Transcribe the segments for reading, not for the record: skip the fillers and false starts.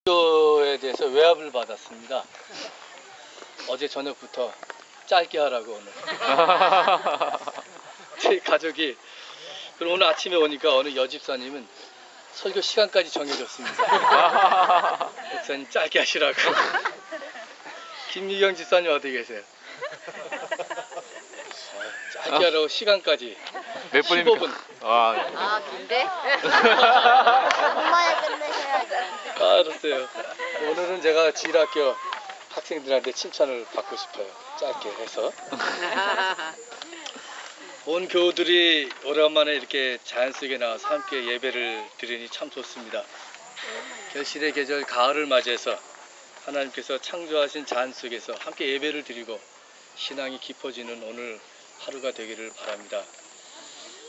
에 대해서 외압을 받았습니다. 어제 저녁부터 짧게 하라고 오늘. 제 가족이. 그럼 오늘 아침에 오니까 어느 여집사님은 설교 시간까지 정해줬습니다. 목사님 짧게 하시라고. 김미경 집사님 어디 계세요? 짧게 하라고 시간까지. 몇 분입니까? 15분. 아, 긴데? 엄마야 끝내셔야죠. 알았어요. 오늘은 제가 지일학교 학생들한테 칭찬을 받고 싶어요. 짧게 해서. 온 교우들이 오랜만에 이렇게 자연 속에 나와서 함께 예배를 드리니 참 좋습니다. 결실의 계절 가을을 맞이해서 하나님께서 창조하신 자연 속에서 함께 예배를 드리고 신앙이 깊어지는 오늘 하루가 되기를 바랍니다.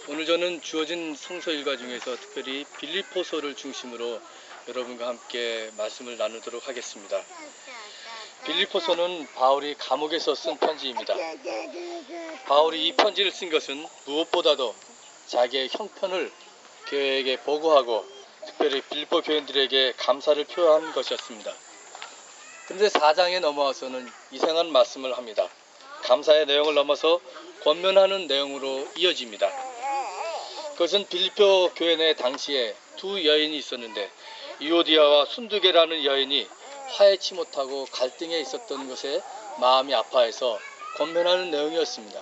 오늘 저는 주어진 성서 일과 중에서 특별히 빌립보서를 중심으로 여러분과 함께 말씀을 나누도록 하겠습니다. 빌립보서는 바울이 감옥에서 쓴 편지입니다. 바울이 이 편지를 쓴 것은 무엇보다도 자기의 형편을 교회에게 보고하고 특별히 빌립보 교인들에게 감사를 표한 것이었습니다. 그런데 4장에 넘어와서는 이상한 말씀을 합니다. 감사의 내용을 넘어서 권면하는 내용으로 이어집니다. 그것은 빌립보 교회 내 당시에 두 여인이 있었는데 유오디아와 순두계라는 여인이 화해치 못하고 갈등에 있었던 것에 마음이 아파해서 권면하는 내용이었습니다.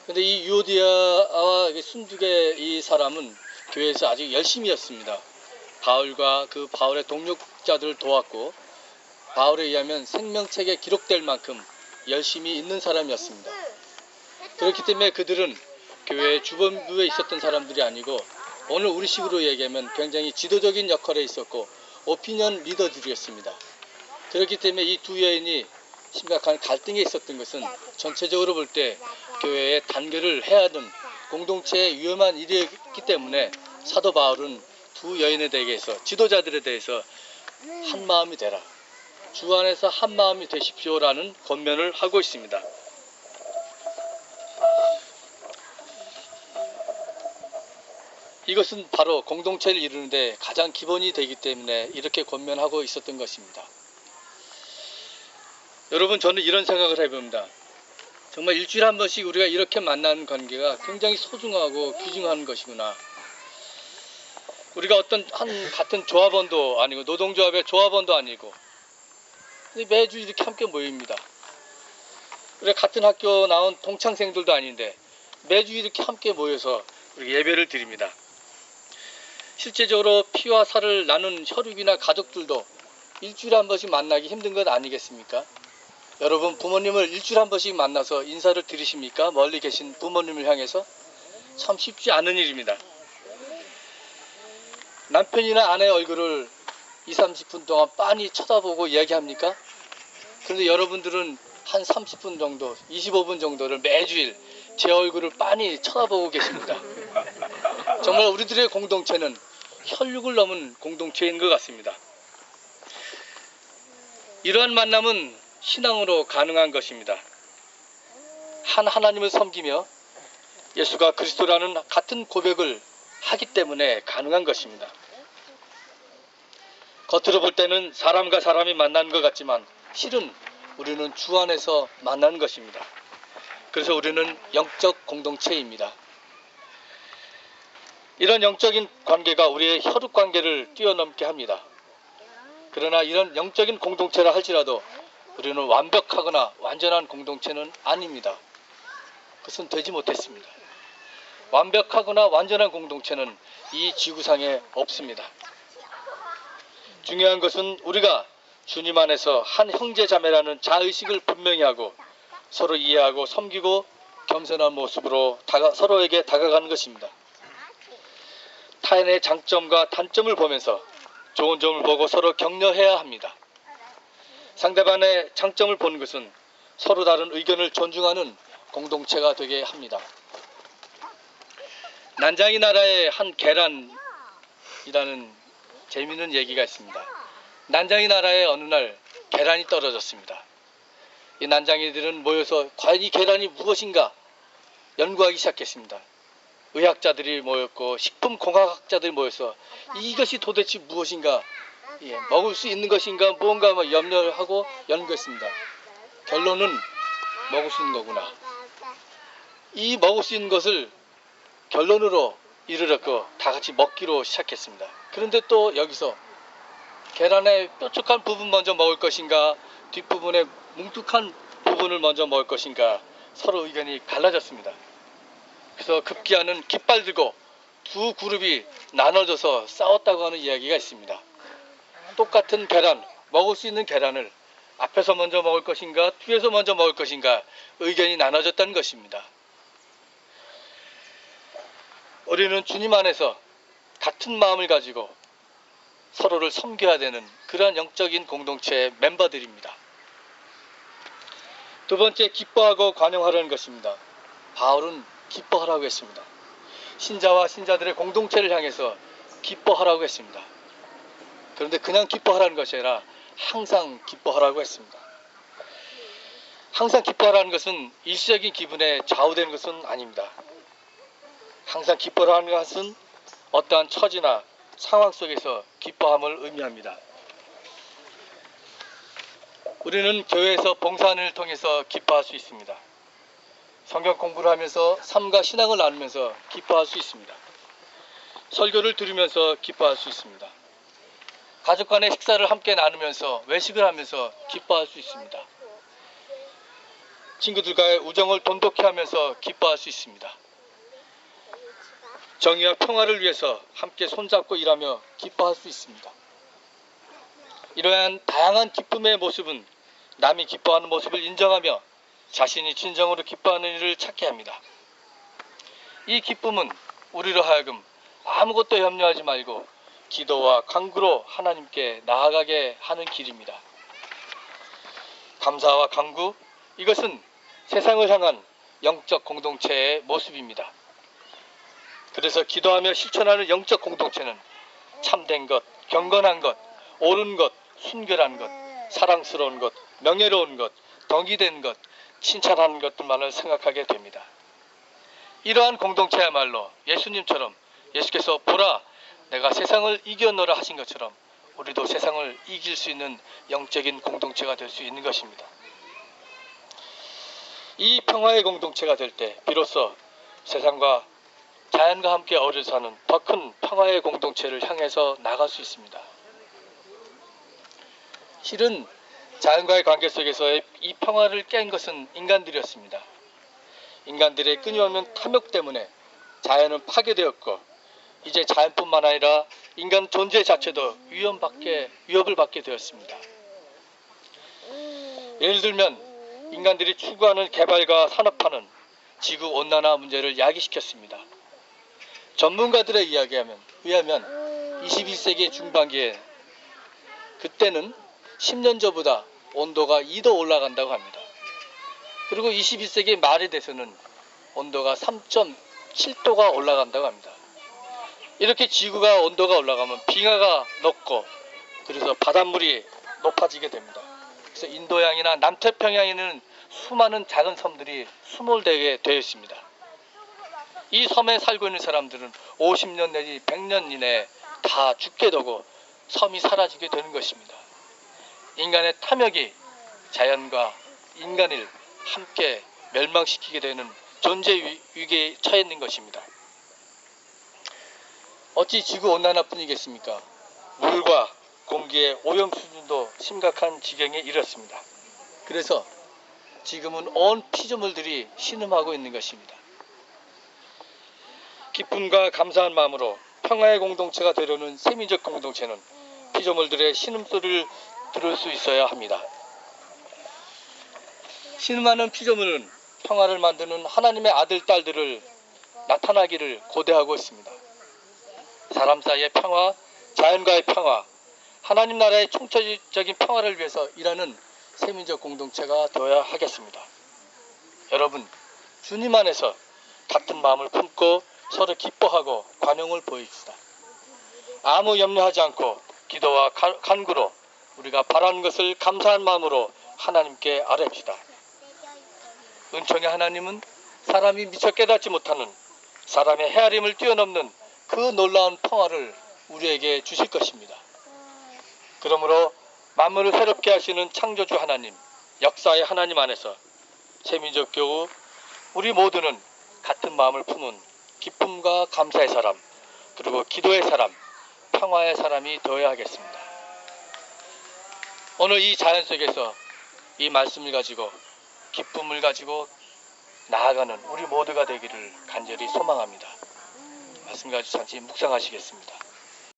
그런데 이 유오디아와 순두계 이 사람은 교회에서 아주 열심히 했습니다. 바울과 그 바울의 동력자들을 도왔고 바울에 의하면 생명책에 기록될 만큼 열심히 있는 사람이었습니다. 그렇기 때문에 그들은 교회의 주변부에 있었던 사람들이 아니고 오늘 우리식으로 얘기하면 굉장히 지도적인 역할에 있었고 오피니언 리더들이었습니다. 그렇기 때문에 이 두 여인이 심각한 갈등에 있었던 것은 전체적으로 볼 때 교회의 단결을 해야 하는 공동체의 위험한 일이었기 때문에 사도 바울은 두 여인에 대해서 지도자들에 대해서 한 마음이 되라. 주 안에서 한 마음이 되십시오라는 권면을 하고 있습니다. 이것은 바로 공동체를 이루는데 가장 기본이 되기 때문에 이렇게 권면하고 있었던 것입니다. 여러분, 저는 이런 생각을 해봅니다. 정말 일주일에 한 번씩 우리가 이렇게 만나는 관계가 굉장히 소중하고 귀중한 것이구나. 우리가 어떤 같은 조합원도 아니고 노동조합의 조합원도 아니고 매주 이렇게 함께 모입니다. 우리가 같은 학교 나온 동창생들도 아닌데 매주 이렇게 함께 모여서 우리 예배를 드립니다. 실제적으로 피와 살을 나눈 혈육이나 가족들도 일주일에 한 번씩 만나기 힘든 것 아니겠습니까? 여러분, 부모님을 일주일에 한 번씩 만나서 인사를 드리십니까? 멀리 계신 부모님을 향해서? 참 쉽지 않은 일입니다. 남편이나 아내의 얼굴을 20-30분 동안 빤히 쳐다보고 이야기합니까? 그런데 여러분들은 한 30분 정도, 25분 정도를 매주일 제 얼굴을 빤히 쳐다보고 계십니다. 정말 우리들의 공동체는 혈육을 넘은 공동체인 것 같습니다. 이러한 만남은 신앙으로 가능한 것입니다. 한 하나님을 섬기며 예수가 그리스도라는 같은 고백을 하기 때문에 가능한 것입니다. 겉으로 볼 때는 사람과 사람이 만나는 것 같지만 실은 우리는 주 안에서 만나는 것입니다. 그래서 우리는 영적 공동체입니다. 이런 영적인 관계가 우리의 혈육 관계를 뛰어넘게 합니다. 그러나 이런 영적인 공동체라 할지라도 우리는 완벽하거나 완전한 공동체는 아닙니다. 그것은 되지 못했습니다. 완벽하거나 완전한 공동체는 이 지구상에 없습니다. 중요한 것은 우리가 주님 안에서 한 형제 자매라는 자의식을 분명히 하고 서로 이해하고 섬기고 겸손한 모습으로 서로에게 다가가는 것입니다. 타인의 장점과 단점을 보면서 좋은 점을 보고 서로 격려해야 합니다. 상대방의 장점을 보는 것은 서로 다른 의견을 존중하는 공동체가 되게 합니다. 난장이 나라의 한 계란이라는 재미있는 얘기가 있습니다. 난장이 나라에 어느 날 계란이 떨어졌습니다. 이 난장이들은 모여서 과연 이 계란이 무엇인가 연구하기 시작했습니다. 의학자들이 모였고 식품공학학자들이 모여서 이것이 도대체 무엇인가 예, 먹을 수 있는 것인가 뭔가 뭐 염려하고 연구했습니다. 결론은 먹을 수 있는 거구나. 이 먹을 수 있는 것을 결론으로 이르렀고 다 같이 먹기로 시작했습니다. 그런데 또 여기서 계란의 뾰족한 부분 먼저 먹을 것인가 뒷부분의 뭉툭한 부분을 먼저 먹을 것인가 서로 의견이 갈라졌습니다. 그래서 급기야는 깃발 들고 두 그룹이 나눠져서 싸웠다고 하는 이야기가 있습니다. 똑같은 계란, 먹을 수 있는 계란을 앞에서 먼저 먹을 것인가 뒤에서 먼저 먹을 것인가 의견이 나눠졌다는 것입니다. 우리는 주님 안에서 같은 마음을 가지고 서로를 섬겨야 되는 그러한 영적인 공동체의 멤버들입니다. 두 번째, 기뻐하고 관용하라는 것입니다. 바울은 기뻐하라고 했습니다. 신자와 신자들의 공동체를 향해서 기뻐하라고 했습니다. 그런데 그냥 기뻐하라는 것이 아니라 항상 기뻐하라고 했습니다. 항상 기뻐하라는 것은 일시적인 기분에 좌우되는 것은 아닙니다. 항상 기뻐하라는 것은 어떠한 처지나 상황 속에서 기뻐함을 의미합니다. 우리는 교회에서 봉사하는 일을 통해서 기뻐할 수 있습니다. 성경 공부를 하면서 삶과 신앙을 나누면서 기뻐할 수 있습니다. 설교를 들으면서 기뻐할 수 있습니다. 가족 간의 식사를 함께 나누면서 외식을 하면서 기뻐할 수 있습니다. 친구들과의 우정을 돈독히 하면서 기뻐할 수 있습니다. 정의와 평화를 위해서 함께 손잡고 일하며 기뻐할 수 있습니다. 이러한 다양한 기쁨의 모습은 남이 기뻐하는 모습을 인정하며 자신이 진정으로 기뻐하는 일을 찾게 합니다. 이 기쁨은 우리로 하여금 아무것도 염려하지 말고 기도와 간구로 하나님께 나아가게 하는 길입니다. 감사와 간구, 이것은 세상을 향한 영적 공동체의 모습입니다. 그래서 기도하며 실천하는 영적 공동체는 참된 것, 경건한 것, 옳은 것, 순결한 것, 사랑스러운 것, 명예로운 것, 덕이된 것, 칭찬하는 것들만을 생각하게 됩니다. 이러한 공동체야말로 예수님처럼 예수께서 보라 내가 세상을 이겨노라 하신 것처럼 우리도 세상을 이길 수 있는 영적인 공동체가 될 수 있는 것입니다. 이 평화의 공동체가 될 때 비로소 세상과 자연과 함께 어울려 사는 더 큰 평화의 공동체를 향해서 나갈 수 있습니다. 실은 자연과의 관계 속에서의 이 평화를 깬 것은 인간들이었습니다. 인간들의 끊임없는 탐욕 때문에 자연은 파괴되었고 이제 자연뿐만 아니라 인간 존재 자체도 위협을 받게 되었습니다. 예를 들면 인간들이 추구하는 개발과 산업화는 지구온난화 문제를 야기시켰습니다. 전문가들의 이야기에 의하면 21세기 중반기에 그때는 10년 전보다 온도가 2도 올라간다고 합니다. 그리고 21세기 말에 돼서는 온도가 3.7도가 올라간다고 합니다. 이렇게 지구가 온도가 올라가면 빙하가 녹고 그래서 바닷물이 높아지게 됩니다. 그래서 인도양이나 남태평양에는 수많은 작은 섬들이 수몰되게 되어 있습니다. 이 섬에 살고 있는 사람들은 50년 내지 100년 이내에 다 죽게 되고 섬이 사라지게 되는 것입니다. 인간의 탐욕이 자연과 인간을 함께 멸망시키게 되는 존재 위기에 처해 있는 것입니다. 어찌 지구온난화뿐이겠습니까? 물과 공기의 오염 수준도 심각한 지경에 이르렀습니다. 그래서 지금은 온 피조물들이 신음하고 있는 것입니다. 기쁨과 감사한 마음으로 평화의 공동체가 되려는 세민적 공동체는 피조물들의 신음소리를 들을 수 있어야 합니다. 신음하는 피조물은 평화를 만드는 하나님의 아들, 딸들을 나타나기를 고대하고 있습니다. 사람 사이의 평화, 자연과의 평화, 하나님 나라의 총체적인 평화를 위해서 일하는 세민적 공동체가 되어야 하겠습니다. 여러분, 주님 안에서 같은 마음을 품고 서로 기뻐하고 관용을 보입시다. 아무 염려하지 않고 기도와 간구로 우리가 바라는 것을 감사한 마음으로 하나님께 아뢰읍시다. 은총의 하나님은 사람이 미처 깨닫지 못하는 사람의 헤아림을 뛰어넘는 그 놀라운 평화를 우리에게 주실 것입니다. 그러므로 만물을 새롭게 하시는 창조주 하나님, 역사의 하나님 안에서 세민족 교우 우리 모두는 같은 마음을 품은 기쁨과 감사의 사람, 그리고 기도의 사람, 평화의 사람이 되어야 하겠습니다. 오늘 이 자연 속에서 이 말씀을 가지고 기쁨을 가지고 나아가는 우리 모두가 되기를 간절히 소망합니다. 말씀 가지고 잠시 묵상하시겠습니다.